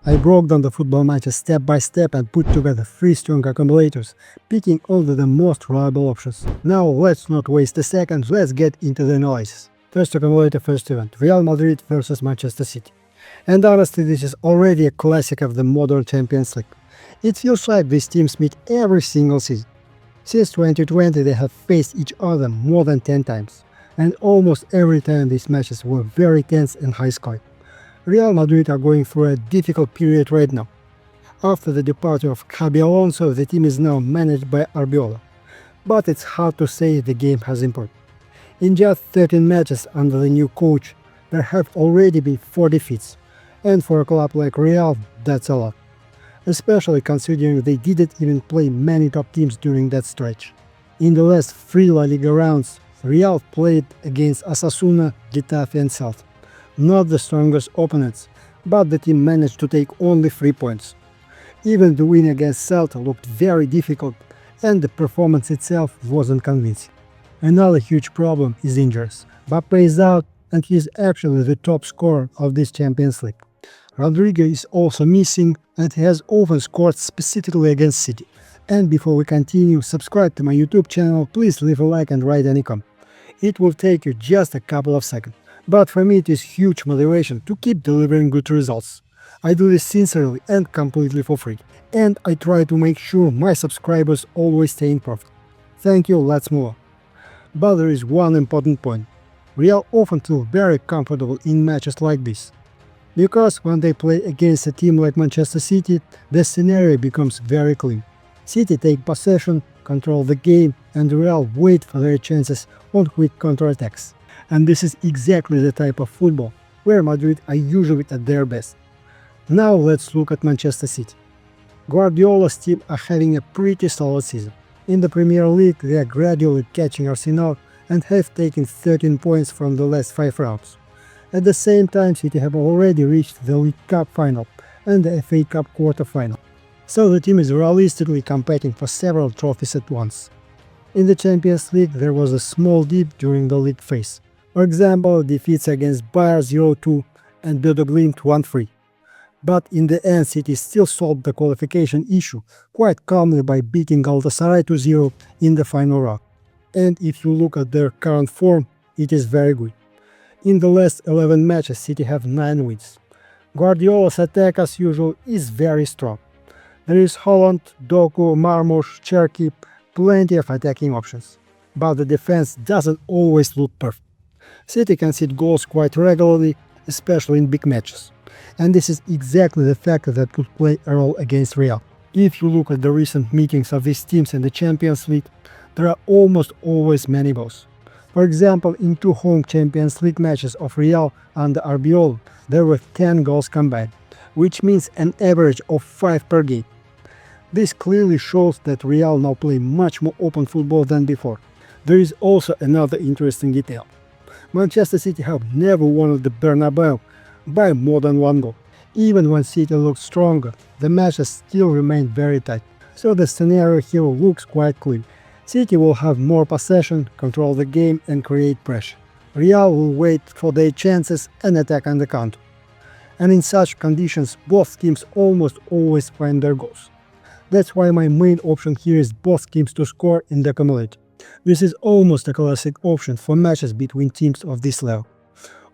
I broke down the football matches step by step and put together 3 strong accumulators, picking only the most reliable options. Now let's not waste a second, let's get into the analysis. First accumulator, first event, Real Madrid versus Manchester City. And honestly, this is already a classic of the modern Champions League. It feels like these teams meet every single season. Since 2020 they have faced each other more than 10 times, and almost every time these matches were very tense and high-scoring. Real Madrid are going through a difficult period right now. After the departure of Xabi Alonso, the team is now managed by Arbiola, but it's hard to say the game has improved. In just 13 matches under the new coach, there have already been 4 defeats, and for a club like Real, that's a lot. Especially considering they didn't even play many top teams during that stretch. In the last 3 La Liga rounds, Real played against Osasuna, Getafe and Celta. Not the strongest opponents, but the team managed to take only 3 points. Even the win against Celta looked very difficult, and the performance itself wasn't convincing. Another huge problem is injuries. Mbappe is out, and he is actually the top scorer of this Champions League. Rodrigo is also missing, and he has often scored specifically against City. And before we continue, subscribe to my YouTube channel, please leave a like and write any comment. It will take you just a couple of seconds. But for me it is huge motivation to keep delivering good results. I do this sincerely and completely for free. And I try to make sure my subscribers always stay in profit. Thank you, let's move on. But there is one important point. Real often feel very comfortable in matches like this. Because when they play against a team like Manchester City, the scenario becomes very clean. City take possession, control the game, and Real wait for their chances on quick counterattacks. And this is exactly the type of football where Madrid are usually at their best. Now let's look at Manchester City. Guardiola's team are having a pretty solid season. In the Premier League they are gradually catching Arsenal and have taken 13 points from the last 5 rounds. At the same time, City have already reached the League Cup final and the FA Cup quarter-final. So the team is realistically competing for several trophies at once. In the Champions League there was a small dip during the league phase. For example, defeats against Bayern 0-2 and Bodø Glimt 1-3. But in the end City still solved the qualification issue quite calmly by beating Galatasaray 2-0 in the final round. And if you look at their current form, it is very good. In the last 11 matches City have 9 wins. Guardiola's attack as usual is very strong. There is Haaland, Doku, Marmoush, Cherki, plenty of attacking options. But the defense doesn't always look perfect. City concede goals quite regularly, especially in big matches. And this is exactly the factor that could play a role against Real. If you look at the recent meetings of these teams in the Champions League, there are almost always many goals. For example, in 2 home Champions League matches of Real under Arbiola, there were 10 goals combined, which means an average of 5 per game. This clearly shows that Real now play much more open football than before. There is also another interesting detail. Manchester City have never won at the Bernabeu by more than 1 goal. Even when City looks stronger, the matches still remain very tight. So the scenario here looks quite clear. City will have more possession, control the game and create pressure. Real will wait for their chances and attack on the counter. And in such conditions, both teams almost always find their goals. That's why my main option here is both teams to score in the accumulator. This is almost a classic option for matches between teams of this level.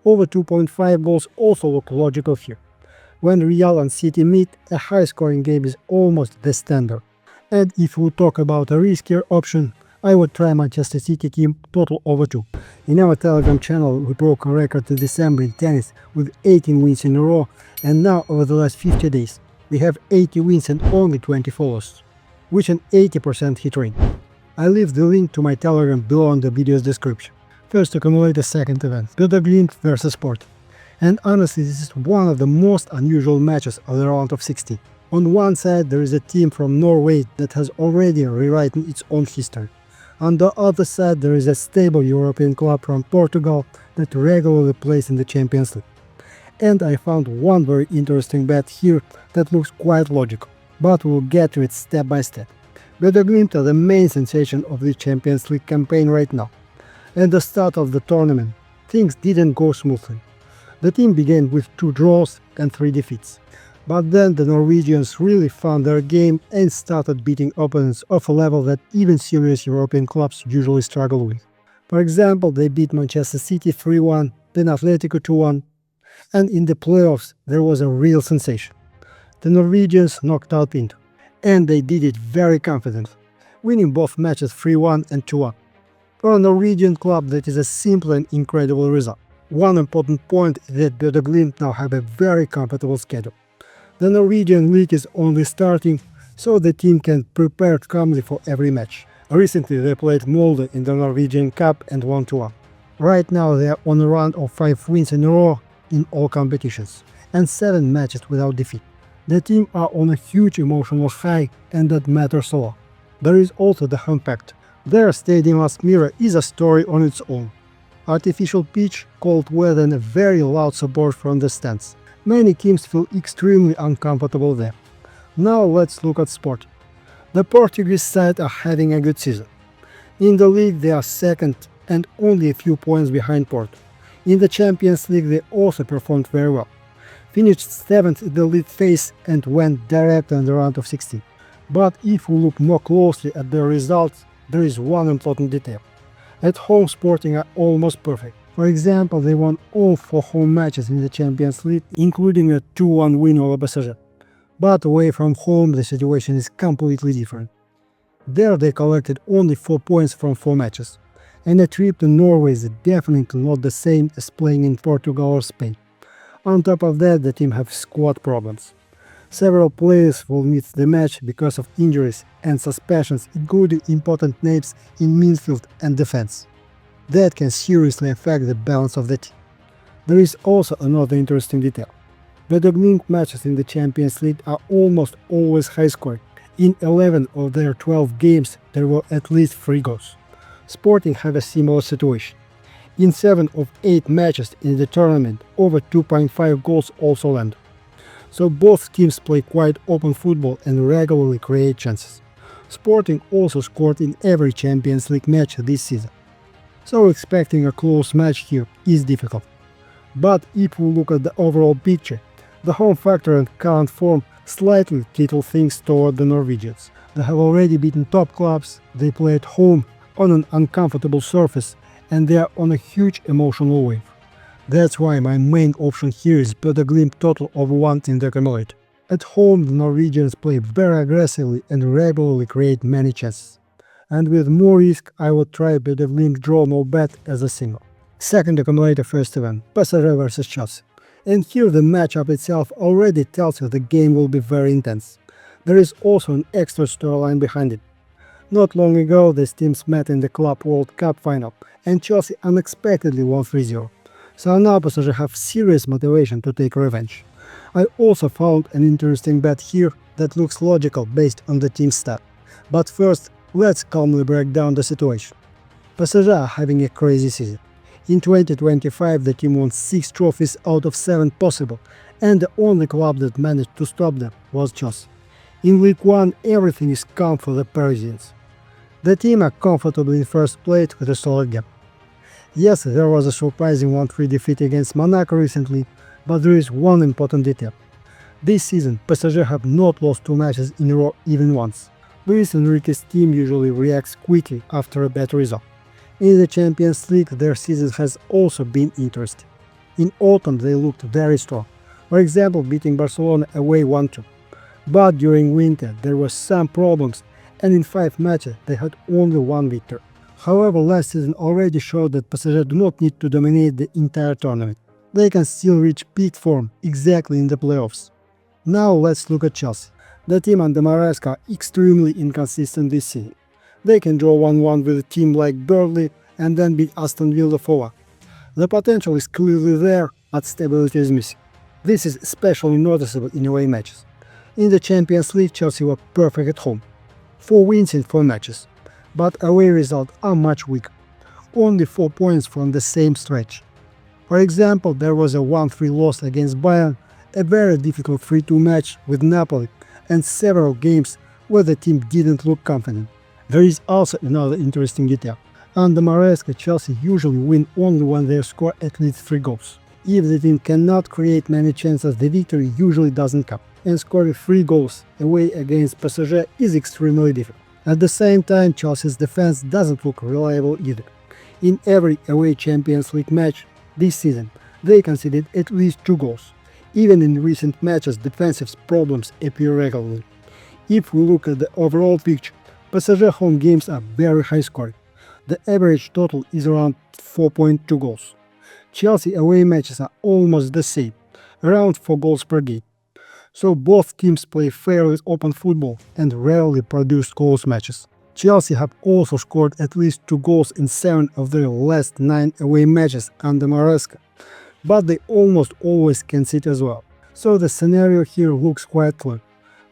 Over 2.5 goals also look logical here. When Real and City meet, a high-scoring game is almost the standard. And if we talk about a riskier option, I would try Manchester City team total over 2. In our Telegram channel we broke a record in December in tennis with 18 wins in a row, and now over the last 50 days we have 80 wins and only 20 follows, which an 80% hit rate. I leave the link to my Telegram below in the video's description. First accumulator, second event, Bodø Glimt versus Sport. And honestly this is one of the most unusual matches of the round of 16. On one side there is a team from Norway that has already rewritten its own history. On the other side there is a stable European club from Portugal that regularly plays in the Champions League. And I found one very interesting bet here that looks quite logical, but we'll get to it step by step. Bodø Glimt are the main sensation of the Champions League campaign right now. At the start of the tournament, things didn't go smoothly. The team began with 2 draws and 3 defeats. But then the Norwegians really found their game and started beating opponents of a level that even serious European clubs usually struggle with. For example, they beat Manchester City 3-1, then Atletico 2-1, and in the playoffs there was a real sensation. The Norwegians knocked out Glimt, and they did it very confidently, winning both matches 3-1 and 2-1. For a Norwegian club, that is a simple and incredible result. One important point is that Bodø Glimt now have a very comfortable schedule. The Norwegian league is only starting, so the team can prepare calmly for every match. Recently they played Molde in the Norwegian Cup and won 2-1. Right now they are on a run of 5 wins in a row in all competitions, and 7 matches without defeat. The team are on a huge emotional high, and that matters a lot. There is also the home fact. Their stadium Aspmyra is a story on its own. Artificial pitch, cold weather and a very loud support from the stands. Many teams feel extremely uncomfortable there. Now let's look at sport. The Portuguese side are having a good season. In the league they are second and only a few points behind Porto. In the Champions League they also performed very well. Finished 7th in the league phase and went direct on the round of 16. But if we look more closely at their results, there is one important detail. At home Sporting are almost perfect. For example, they won all 4 home matches in the Champions League, including a 2-1 win over PSG. But away from home the situation is completely different. There they collected only 4 points from 4 matches. And a trip to Norway is definitely not the same as playing in Portugal or Spain. On top of that, the team have squad problems. Several players will miss the match because of injuries and suspensions, including important names in midfield and defense. That can seriously affect the balance of the team. There is also another interesting detail. The Glimt matches in the Champions League are almost always high-scoring. In 11 of their 12 games there were at least 3 goals. Sporting have a similar situation. In 7 of 8 matches in the tournament, over 2.5 goals also landed. So both teams play quite open football and regularly create chances. Sporting also scored in every Champions League match this season. So expecting a close match here is difficult. But if we look at the overall picture, the home factor and current form slightly tilt things toward the Norwegians. They have already beaten top clubs, they play at home on an uncomfortable surface, and they are on a huge emotional wave. That's why my main option here is Bodø Glimt total of 1 in the accumulator. At home the Norwegians play very aggressively and regularly create many chances. And with more risk I would try Bodø Glimt draw no bet as a single. Second accumulator first event, PSG vs Chelsea. And here the matchup itself already tells you the game will be very intense. There is also an extra storyline behind it. Not long ago these teams met in the Club World Cup final, and Chelsea unexpectedly won 3-0. So now PSG have serious motivation to take revenge. I also found an interesting bet here that looks logical based on the team's stat. But first, let's calmly break down the situation. PSG are having a crazy season. In 2025 the team won 6 trophies out of 7 possible, and the only club that managed to stop them was Chelsea. In League 1 everything is calm for the Parisians. The team are comfortably in first place with a solid gap. Yes, there was a surprising 1-3 defeat against Monaco recently, but there is one important detail. This season, PSG have not lost 2 matches in a row even once. Luis Enrique's team usually reacts quickly after a bad result. In the Champions League, their season has also been interesting. In autumn, they looked very strong, for example beating Barcelona away 1-2. But during winter, there were some problems, and in 5 matches they had only 1 victory. However, last season already showed that PSG do not need to dominate the entire tournament. They can still reach peak form exactly in the playoffs. Now let's look at Chelsea. The team under Maresca are extremely inconsistent this season. They can draw 1-1 with a team like Burnley and then beat Aston Villa 4-1. The potential is clearly there, but stability is missing. This is especially noticeable in away matches. In the Champions League, Chelsea were perfect at home. 4 wins in 4 matches. But away results are much weaker. Only 4 points from the same stretch. For example, there was a 1-3 loss against Bayern, a very difficult 3-2 match with Napoli, and several games where the team didn't look confident. There is also another interesting detail. Under Maresca, Chelsea usually win only when they score at least 3 goals. If the team cannot create many chances, the victory usually doesn't come, and scoring 3 goals away against PSG is extremely difficult. At the same time, Chelsea's defense doesn't look reliable either. In every away Champions League match this season, they conceded at least 2 goals. Even in recent matches, defensive problems appear regularly. If we look at the overall picture, PSG home games are very high scoring. The average total is around 4.2 goals. Chelsea away matches are almost the same, around 4 goals per game. So both teams play fairly open football and rarely produce close matches. Chelsea have also scored at least 2 goals in 7 of their last 9 away matches under Maresca, but they almost always concede as well. So the scenario here looks quite clear.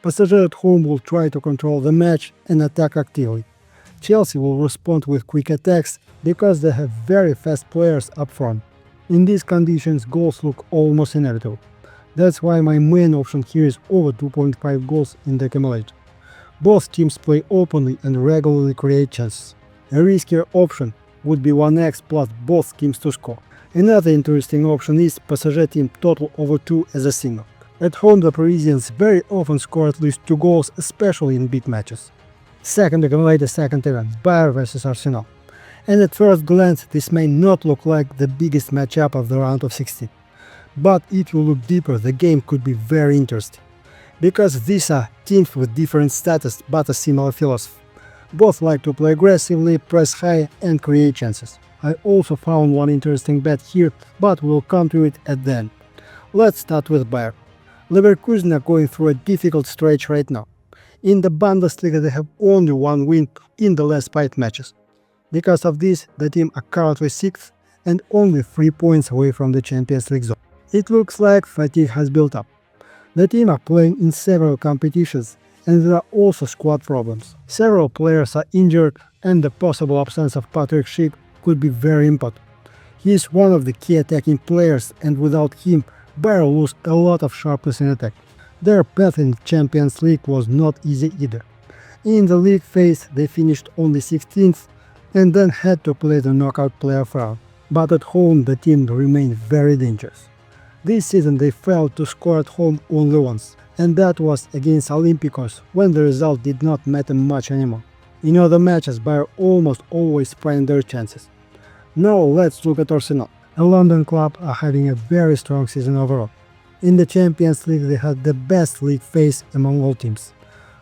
PSG at home will try to control the match and attack actively. Chelsea will respond with quick attacks because they have very fast players up front. In these conditions, goals look almost inevitable. That's why my main option here is over 2.5 goals in the accumulator. Both teams play openly and regularly create chances. A riskier option would be 1x plus both teams to score. Another interesting option is PSG team total over 2 as a single. At home, the Parisians very often score at least 2 goals, especially in big matches. Second accumulator, second event, Bayern vs Arsenal. And at first glance, this may not look like the biggest matchup of the round of 16. But if you look deeper, the game could be very interesting. Because these are teams with different status but a similar philosophy. Both like to play aggressively, press high and create chances. I also found one interesting bet here, but we'll come to it at the end. Let's start with Bayern. Leverkusen are going through a difficult stretch right now. In the Bundesliga they have only 1 win in the last 5 matches. Because of this, the team are currently 6th and only 3 points away from the Champions League zone. It looks like fatigue has built up. The team are playing in several competitions and there are also squad problems. Several players are injured and the possible absence of Patrick Schick could be very important. He is one of the key attacking players and without him, Bayern lose a lot of sharpness in attack. Their path in Champions League was not easy either. In the league phase they finished only 16th and then had to play the knockout playoff round. But at home the team remained very dangerous. This season they failed to score at home only once, and that was against Olympiacos when the result did not matter much anymore. In other matches Bayern almost always find their chances. Now let's look at Arsenal. A London club are having a very strong season overall. In the Champions League they had the best league phase among all teams.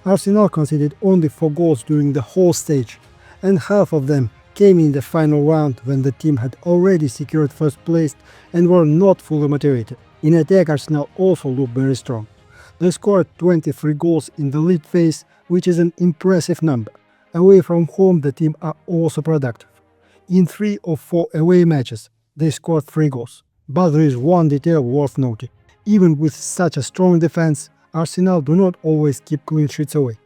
Arsenal conceded only 4 goals during the whole stage, and half of them came in the final round when the team had already secured first place and were not fully motivated. In attack Arsenal also looked very strong. They scored 23 goals in the league phase, which is an impressive number. Away from home the team are also productive. In 3 of 4 away matches they scored 3 goals. But there is one detail worth noting. Even with such a strong defense, Arsenal do not always keep clean sheets away.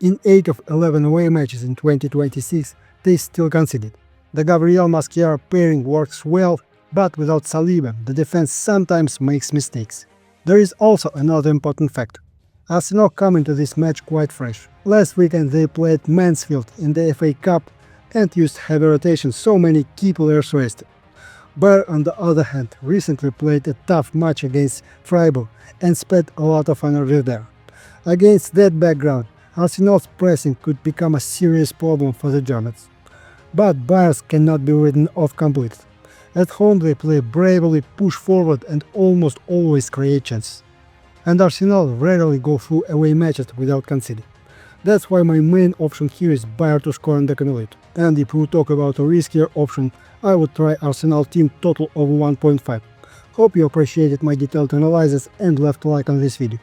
In 8 of 11 away matches in 2026, they still conceded. The Gabriel Maschiara pairing works well, but without Saliba, the defense sometimes makes mistakes. There is also another important factor. Arsenal come into this match quite fresh. Last weekend they played Mansfield in the FA Cup and used heavy rotation, so many key players rested. Bayern, on the other hand, recently played a tough match against Freiburg and spent a lot of energy there. Against that background, Arsenal's pressing could become a serious problem for the Germans. But Bayern cannot be written off completely. At home they play bravely, push forward and almost always create chances. And Arsenal rarely go through away matches without conceding. That's why my main option here is Bayern to score in the accumulator. And if we talk about a riskier option, I would try Arsenal team total over 1.5. Hope you appreciated my detailed analysis and left a like on this video.